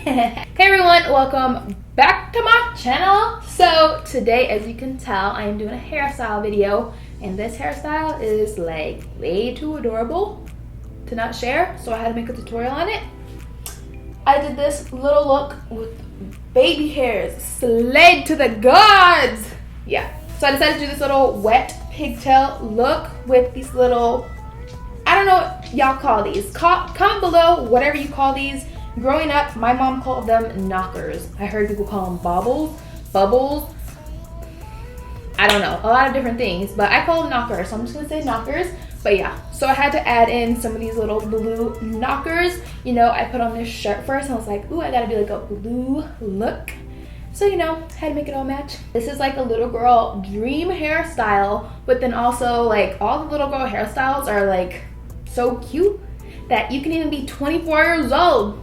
Hey everyone, welcome back to my channel. So today, as you can tell, I am doing a hairstyle video, and this hairstyle is like way too adorable to not share, so I had to make a tutorial on it. I did this little look with baby hairs, slayed to the gods. Yeah, so I decided to do this little wet pigtail look with these little, I don't know what y'all call these. Comment below whatever you call these. Growing up, my mom called them knockers. I heard people call them bubbles. I don't know, a lot of different things, but I call them knockers, so I'm just gonna say knockers. But yeah, so I had to add in some of these little blue knockers. You know, I put on this shirt first and I was like, ooh, I gotta do like a blue look. So, you know, had to make it all match. This is like a little girl dream hairstyle, but then also like all the little girl hairstyles are like so cute that you can even be 24 years old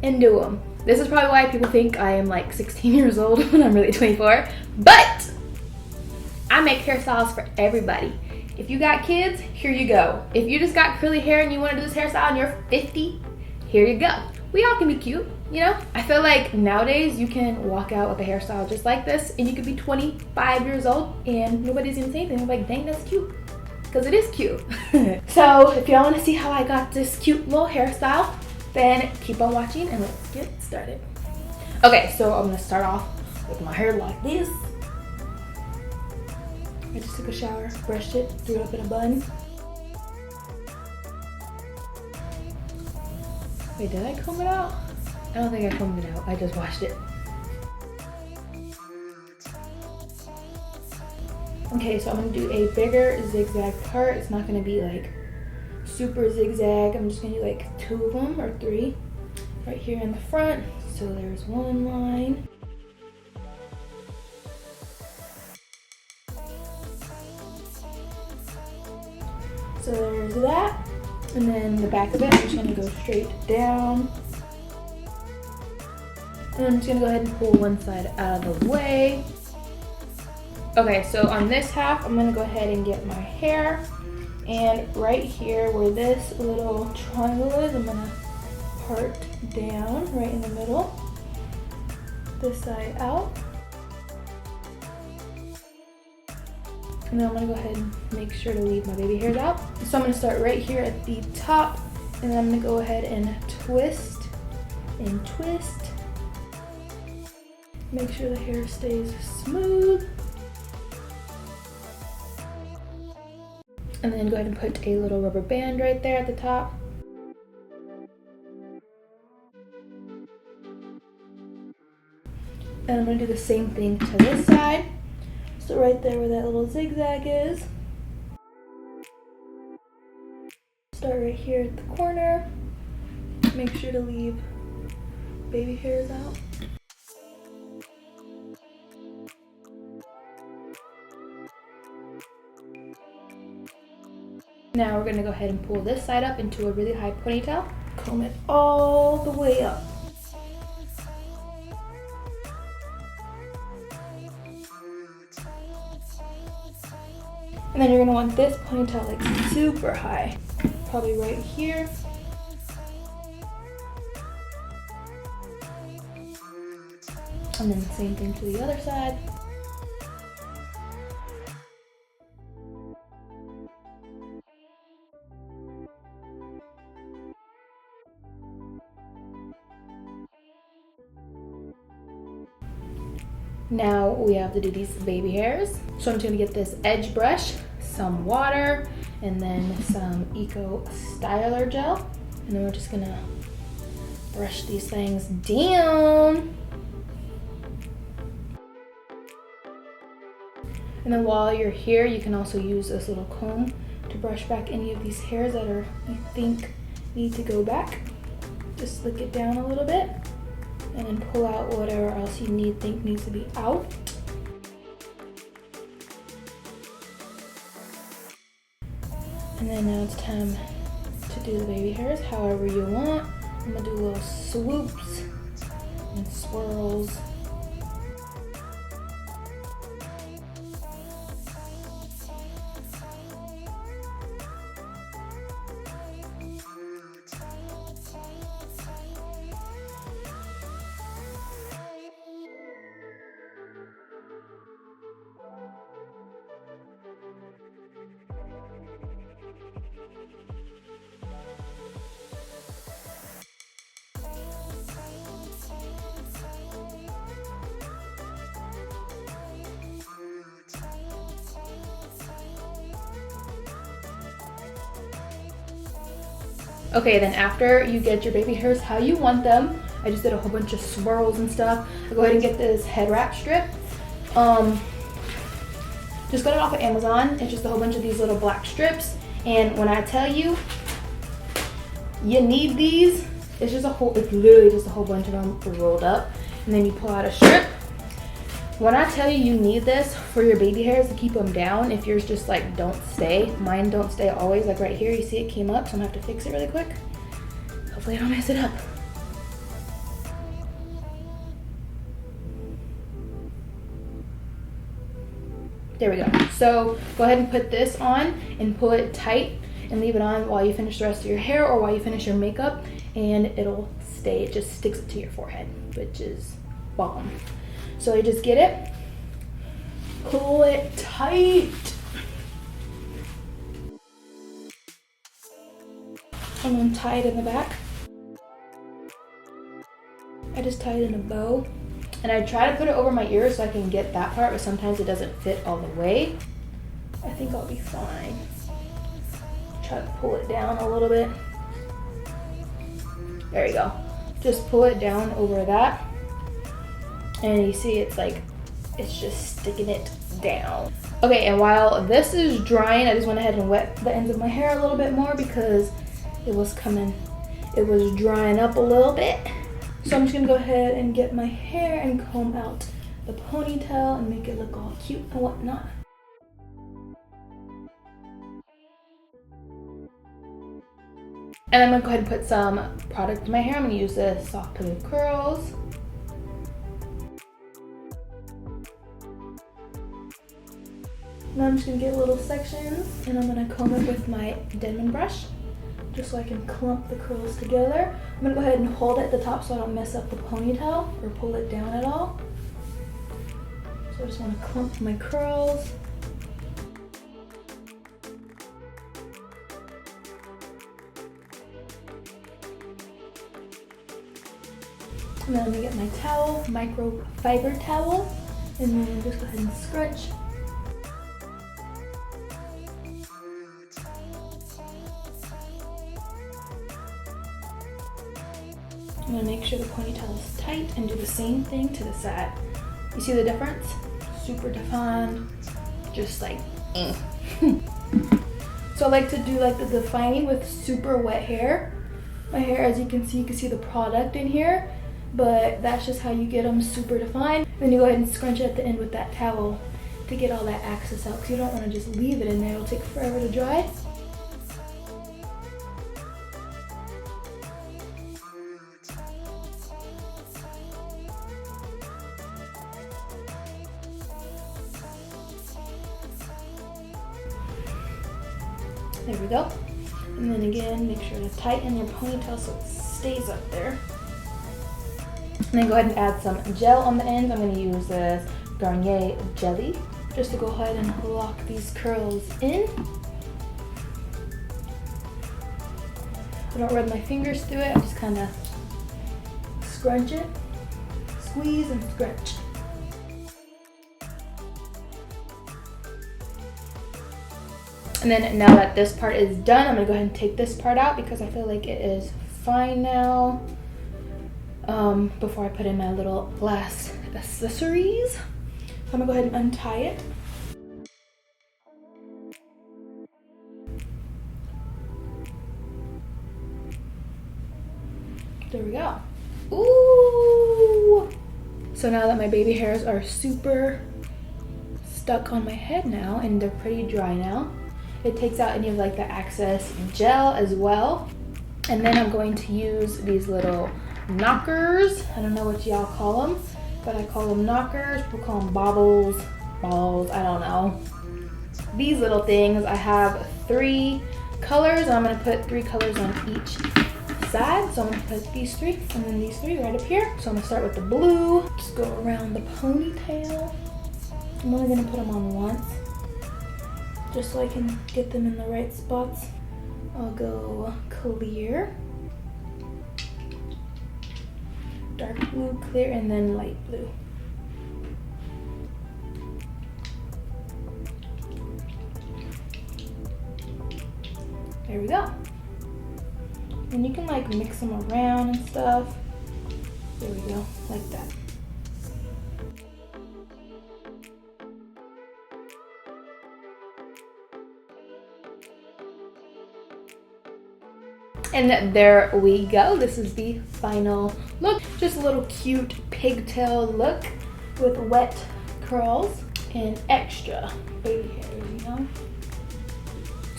and do them. This is probably why people think I am like 16 years old when I'm really 24, but I make hairstyles for everybody. If you got kids, here you go. If you just got curly hair and you want to do this hairstyle and you're 50, here you go. We all can be cute, you know? I feel like nowadays you can walk out with a hairstyle just like this and you could be 25 years old and nobody's gonna say anything. I'm like, dang, that's cute. Because it is cute. So if y'all want to see how I got this cute little hairstyle, then keep on watching and let's get started. Okay, so I'm gonna start off with my hair like this. I just took a shower, brushed it, threw it up in a bun. Wait, did I comb it out? I don't think I combed it out, I just washed it. Okay, so I'm gonna do a bigger zigzag part. It's not gonna be like super zigzag. I'm just gonna do like 2 of them or 3 right here in the front. So there's one line. So there's that. And then the back of it, I'm just gonna go straight down. And I'm just gonna go ahead and pull one side out of the way. Okay, so on this half, I'm gonna go ahead and get my hair. And right here where this little triangle is, I'm gonna part down right in the middle, this side out. And then I'm gonna go ahead and make sure to leave my baby hairs out. So I'm gonna start right here at the top, and then I'm gonna go ahead and twist and twist. Make sure the hair stays smooth. And then go ahead and put a little rubber band right there at the top. And I'm gonna do the same thing to this side. So right there where that little zigzag is. Start right here at the corner. Make sure to leave baby hairs out. Now we're gonna go ahead and pull this side up into a really high ponytail. Comb it all the way up. And then you're gonna want this ponytail like super high. Probably right here. And then the same thing to the other side. Now we have to do these baby hairs. So I'm just gonna get this edge brush, some water, and then some Eco Styler gel. And then we're just gonna brush these things down. And then while you're here, you can also use this little comb to brush back any of these hairs that you think need to go back. Just slick it down a little bit. And then pull out whatever else you think needs to be out. And then now it's time to do the baby hairs however you want. I'm gonna do little swoops and swirls. Okay, then after you get your baby hairs how you want them, I just did a whole bunch of swirls and stuff. I'll go ahead and get this head wrap strip. Just got it off of Amazon. It's just a whole bunch of these little black strips. And when I tell you, you need these, it's literally just a whole bunch of them rolled up. And then you pull out a strip. When I tell you you need this for your baby hairs to keep them down, if yours just like don't stay, mine don't stay always, like right here, you see it came up, so I'm gonna have to fix it really quick. Hopefully I don't mess it up. There we go. So go ahead and put this on and pull it tight and leave it on while you finish the rest of your hair or while you finish your makeup, and it'll stay. It just sticks it to your forehead, which is bomb. So you just get it, pull it tight. And then tie it in the back. I just tie it in a bow. And I try to put it over my ear so I can get that part, but sometimes it doesn't fit all the way. I think I'll be fine. Try to pull it down a little bit. There you go. Just pull it down over that. And you see it's just sticking it down. Okay, and while this is drying, I just went ahead and wet the ends of my hair a little bit more because it was drying up a little bit. So I'm just gonna go ahead and get my hair and comb out the ponytail and make it look all cute and whatnot. And I'm gonna go ahead and put some product in my hair. I'm gonna use this Soft Pillow Curls. Now I'm just gonna get little sections and I'm gonna comb it with my Denman brush, just so I can clump the curls together. I'm gonna go ahead and hold it at the top so I don't mess up the ponytail or pull it down at all. So I just wanna clump my curls. And then I'm gonna get my towel, microfiber towel, and then just go ahead and scrunch. I'm gonna make sure the ponytail is tight and do the same thing to the side. You see the difference? Super defined, just like So I like to do like the defining with super wet hair. My hair, as you can see the product in here, but that's just how you get them super defined. Then you go ahead and scrunch it at the end with that towel to get all that excess out, because you don't want to just leave it in there. It'll take forever to dry. There we go. And then again, make sure to tighten your ponytail so it stays up there. And then go ahead and add some gel on the ends. I'm going to use this Garnier Jelly just to go ahead and lock these curls in. I don't rub my fingers through it. I just kind of scrunch it, squeeze and scrunch. And then now that this part is done, I'm gonna go ahead and take this part out because I feel like it is fine now. Before I put in my little glass accessories. So I'm gonna go ahead and untie it. There we go. Ooh! So now that my baby hairs are super stuck on my head now and they're pretty dry now, it takes out any of like the excess gel as well. And then I'm going to use these little knockers. I don't know what y'all call them, but I call them knockers. People call them balls, I don't know. These little things, I have 3 colors, and I'm gonna put 3 colors on each side. So I'm gonna put these 3 and then these 3 right up here. So I'm gonna start with the blue, just go around the ponytail. I'm only gonna put them on once, just so I can get them in the right spots. I'll go clear, dark blue, clear, and then light blue. There we go. And you can like mix them around and stuff. There we go, like that. And there we go. This is the final look. Just a little cute pigtail look with wet curls and extra baby hairs, you know?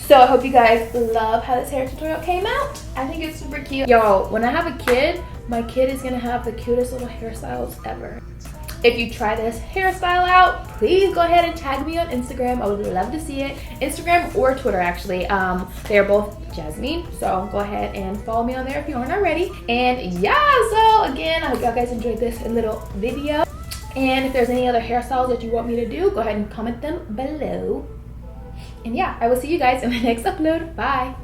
So I hope you guys love how this hair tutorial came out. I think it's super cute. Y'all, when I have a kid, my kid is gonna have the cutest little hairstyles ever. If you try this hairstyle out, please go ahead and tag me on Instagram. I would love to see it. Instagram or Twitter, actually. They're both Jasmine, so go ahead and follow me on there if you aren't already. And yeah, so again, I hope y'all guys enjoyed this little video. And if there's any other hairstyles that you want me to do, go ahead and comment them below. And yeah, I will see you guys in the next upload. Bye.